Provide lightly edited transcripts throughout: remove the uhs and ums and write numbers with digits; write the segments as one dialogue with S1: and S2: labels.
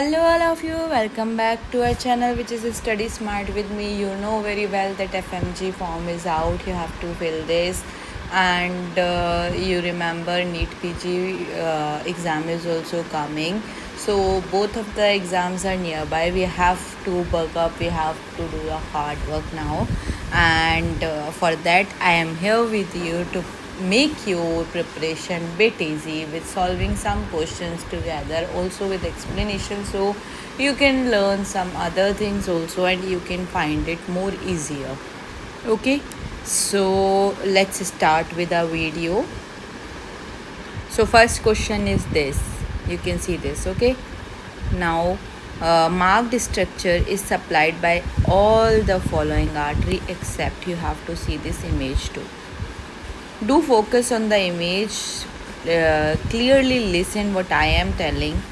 S1: Hello all of you, welcome back to our channel which is Study Smart with me. You know very well that FMG form is out, you have to fill this, and you remember NEET Pg exam is also coming. So both of the exams are nearby. We have to work up, we have to do the hard work now, and for that I am here with you to make your preparation bit easy with solving some questions together, also with explanation, so you can learn some other things also and you can find it more easier. Okay, so let's start with our video. So first question is this, you can see this. Okay, now marked structure is supplied by all the following artery except, you have to see this image too. Do focus on the image, clearly listen what I am telling.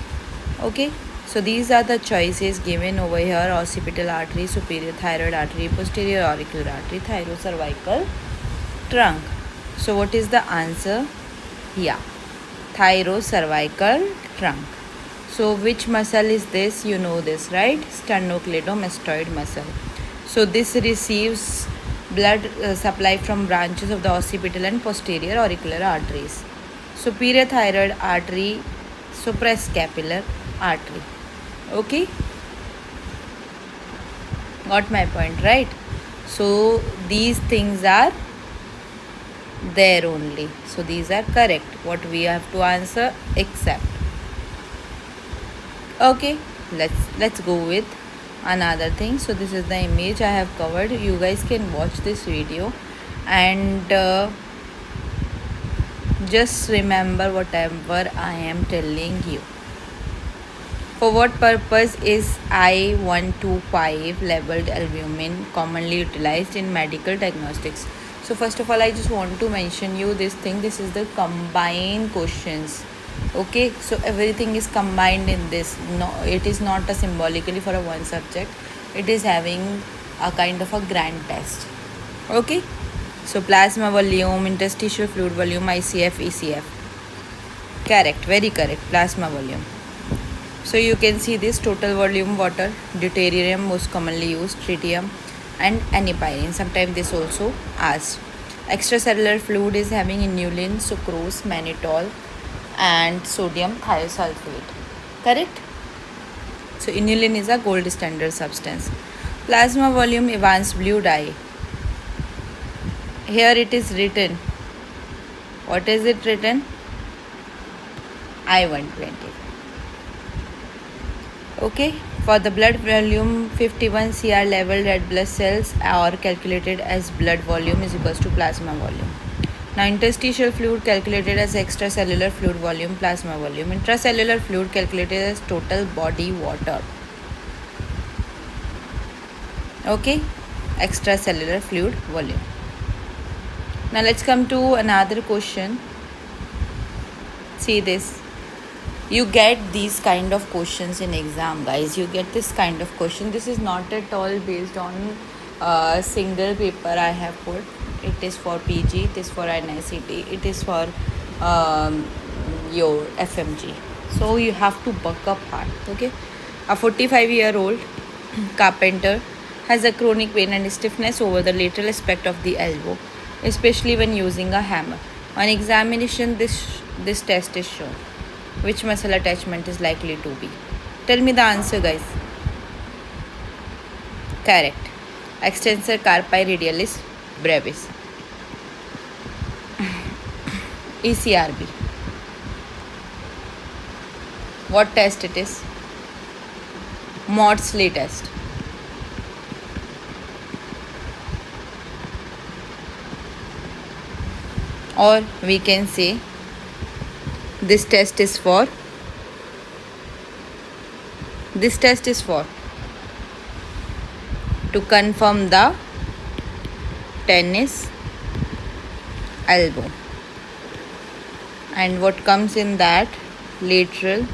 S1: Okay, so these are the choices given over here: occipital artery, superior thyroid artery, posterior auricular artery, thyrocervical trunk. So what is the answer? Yeah, thyrocervical trunk. So which muscle is this? You know this, right? Sternocleidomastoid muscle. So this receives blood supply from branches of the occipital and posterior auricular arteries. Superior thyroid artery, suprascapular artery. Okay, got my point, right? So these things are there only. So these are correct. What we have to answer? Except. Okay, let's go with another thing. So this is the image I have covered. You guys can watch this video and just remember whatever I am telling you. For what purpose is I125 labeled albumin commonly utilized in medical diagnostics? So first of all, I just want to mention you this thing. This is the combined questions. Okay, so everything is combined in this. No, it is not a symbolically for a one subject. It is having a kind of a grand test. Okay, so plasma volume, interstitial fluid volume, ICF, ECF. Correct, very correct. Plasma volume. So you can see this: total volume water, deuterium most commonly used, tritium, and anipyrine. Sometimes this also asked. Extracellular fluid is having inulin, sucrose, mannitol, and sodium thiosulfate. Correct? So inulin is a gold standard substance. Plasma volume, Evans blue dye. Here it is written. What is it written? I120. Okay, for the blood volume, 51 cr level red blood cells are calculated as blood volume is equals to plasma volume. Now interstitial fluid calculated as extracellular fluid volume, plasma volume. Intracellular fluid calculated as total body water. Okay, extracellular fluid volume. Now let's come to another question. See this. You get these kind of questions in exam, guys. You get this kind of question. This is not at all based on a single paper I have put. It is for PG, it is for NICT, it is for your FMG. So you have to buck up hard. Okay, a 45-year-old carpenter has a chronic pain and stiffness over the lateral aspect of the elbow, especially when using a hammer. On examination, this test is shown. Which muscle attachment is likely to be? Tell me the answer, guys. Correct. Extensor carpi radialis brevis. ECRB. What test it is? Maudsley test. Or we can say this test is for to confirm the tennis elbow. And what comes in that? Lateral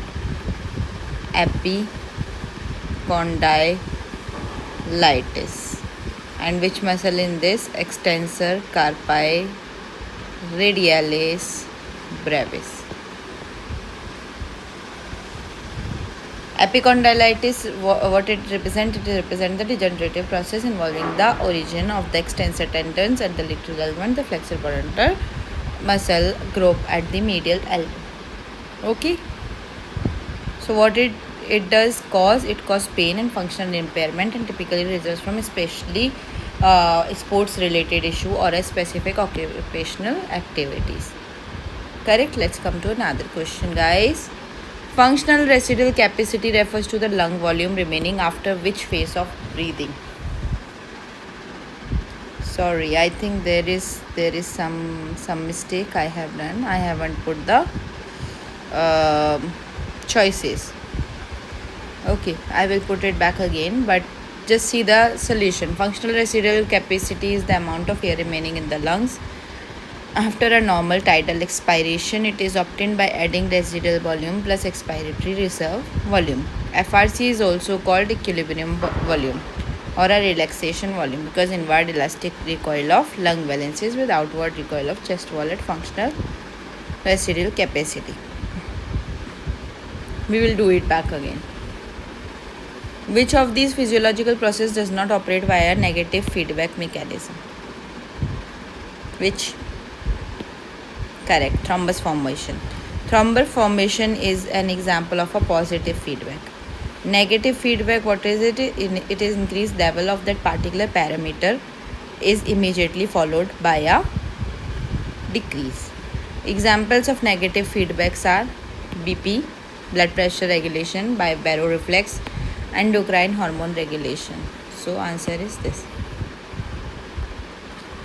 S1: epicondylitis. And which muscle in this? Extensor carpi radialis brevis. Epicondylitis, what it represents? It represents the degenerative process involving the origin of the extensor tendons at the lateral ligament, the flexor pointer muscle group at the medial elbow. Okay. So what it does cause? It causes pain and functional impairment, and typically results from especially sports related issue or a specific occupational activities. Correct. Let's come to another question, guys. Functional residual capacity refers to the lung volume remaining after which phase of breathing? Sorry, I think there is some mistake I have done. I haven't put the choices. Okay, I will put it back again, but just see the solution. Functional residual capacity is the amount of air remaining in the lungs after a normal tidal expiration. It is obtained by adding residual volume plus expiratory reserve volume. FRC is also called equilibrium volume or a relaxation volume because inward elastic recoil of lung valencies with outward recoil of chest wall at functional residual capacity. We will do it back again. Which of these physiological processes does not operate via negative feedback mechanism? Which? Correct. Thrombus formation. Thrombus formation is an example of a positive feedback. Negative feedback, what is it? It is increased level of that particular parameter is immediately followed by a decrease. Examples of negative feedbacks are BP, blood pressure regulation by baroreflex, endocrine hormone regulation. So answer is this.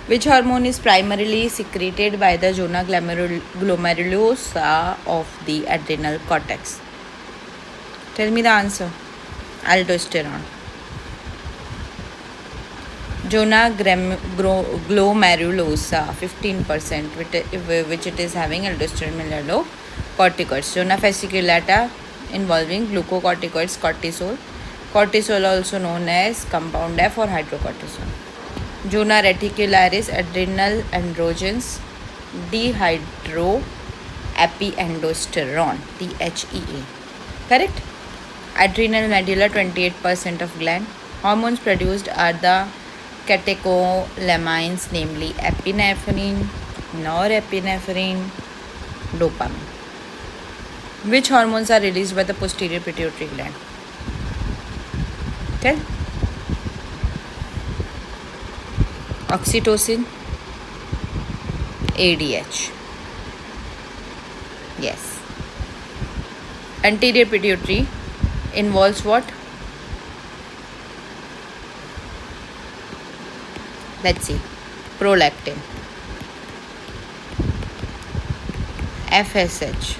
S1: Which hormone is primarily secreted by the zona glomerulosa of the adrenal cortex? Tell me the answer. Aldosterone. Zona glomerulosa 15%, which it is having aldosterone melanocorticoids. Zona fasciculata involving glucocorticoids, cortisol. Cortisol also known as compound F or hydrocortisone. Zona reticularis adrenal androgens, dehydroepiandrosterone, DHEA. Correct? Adrenal medulla 28% of gland. Hormones produced are the catecholamines, namely epinephrine, norepinephrine, dopamine. Which hormones are released by the posterior pituitary gland? Tell. Oxytocin, ADH. Yes. Anterior pituitary involves what? Let's see. Prolactin, FSH,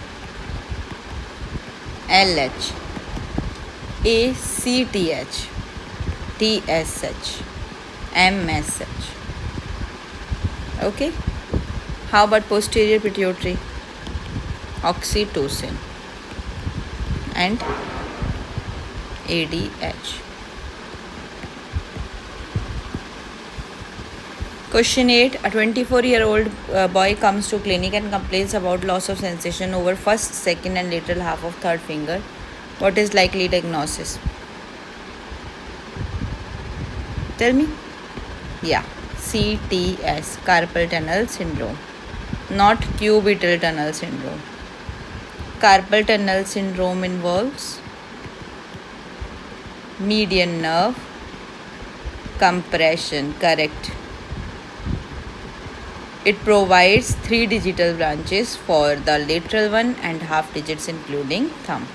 S1: LH, ACTH, TSH, MSH. Okay. How about posterior pituitary? Oxytocin and ADH. Question 8. A 24-year-old boy comes to clinic and complains about loss of sensation over first, second and lateral half of third finger. What is likely diagnosis? Tell me. Yeah. CTS, carpal tunnel syndrome, not cubital tunnel syndrome. Carpal tunnel syndrome involves median nerve compression. Correct. It provides 3 digital branches for the lateral one and half digits including thumb.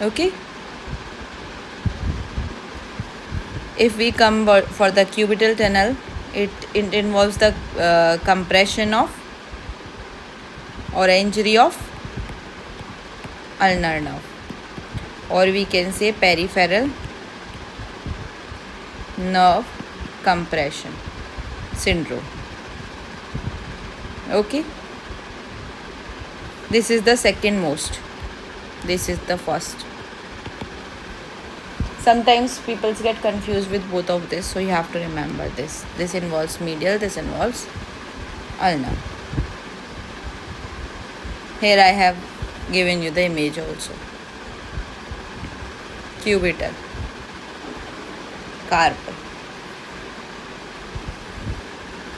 S1: Okay. If we come for the cubital tunnel, it involves the compression of or injury of ulnar nerve, or we can say peripheral nerve compression syndrome. Okay. This is the second most. This is the first. Sometimes people get confused with both of this, so you have to remember this. This involves medial, this involves ulnar. Here I have given you the image also. Cubital, carpal.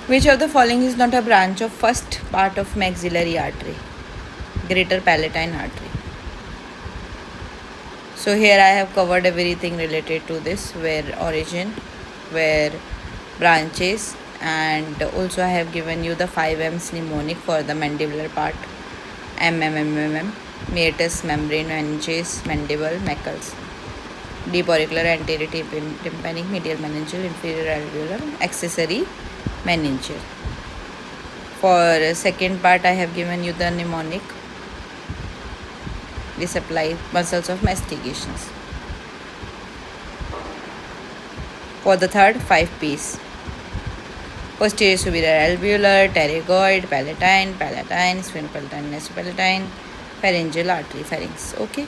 S1: Which of the following is not a branch of first part of maxillary artery? Greater palatine artery. So here I have covered everything related to this, where origin, where branches, and also I have given you the 5 M's mnemonic for the mandibular part. Meatus, membrane, meninges, mandible, Meckel's. Deep auricular, anterior tympanic, medial meningeal, inferior alveolar, accessory meningeal. For second part I have given you the mnemonic. We supply muscles of mastications. For the third, 5 P's. Posterior superior alveolar, pterygoid, palatine, spinopalatine, nasopalatine, pharyngeal artery, pharynx. Okay.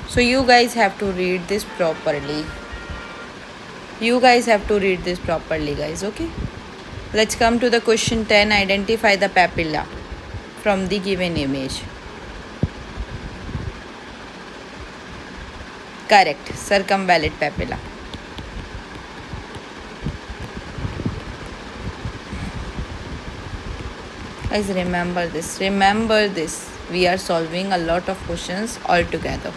S1: So you guys have to read this properly. Guys. Okay. Let's come to the question 10. Identify the papilla from the given image. Correct. Circumvallate papilla. Guys, remember this. We are solving a lot of questions all together.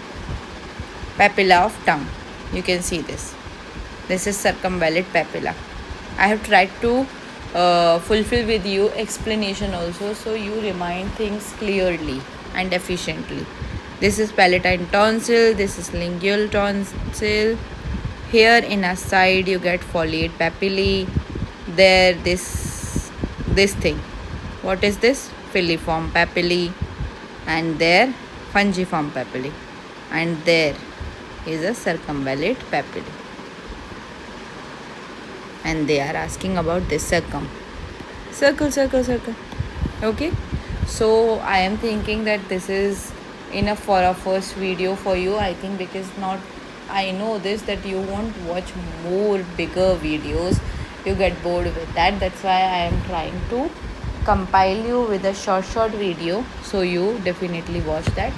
S1: Papilla of tongue. You can see this. This is circumvallate papilla. I have tried to fulfill with you explanation also, so you remind things clearly and efficiently. This is palatine tonsil. This is lingual tonsil. Here in a side you get foliate papillae. There this thing. What is this? Filiform papillae. And there fungiform papillae. And there is a circumvallate papillae. And they are asking about this circle. Okay. So I am thinking that this is enough for our first video for you. I think because I know this that you won't watch more bigger videos. You get bored with that. That's why I am trying to compile you with a short video, so you definitely watch that.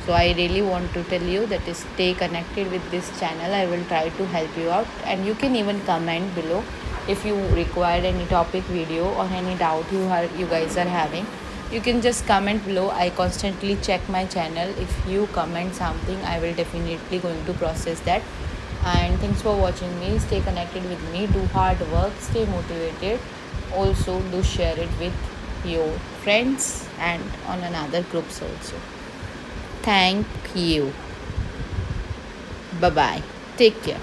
S1: So I really want to tell you that stay connected with this channel. I will try to help you out, and you can even comment below if you require any topic video or any doubt you guys are having. You can just comment below. I constantly check my channel. If you comment something, I will definitely going to process that. And thanks for watching me. Stay connected with me. Do hard work. Stay motivated. Also do share it with your friends and on another groups also. Thank you. Bye bye. Take care.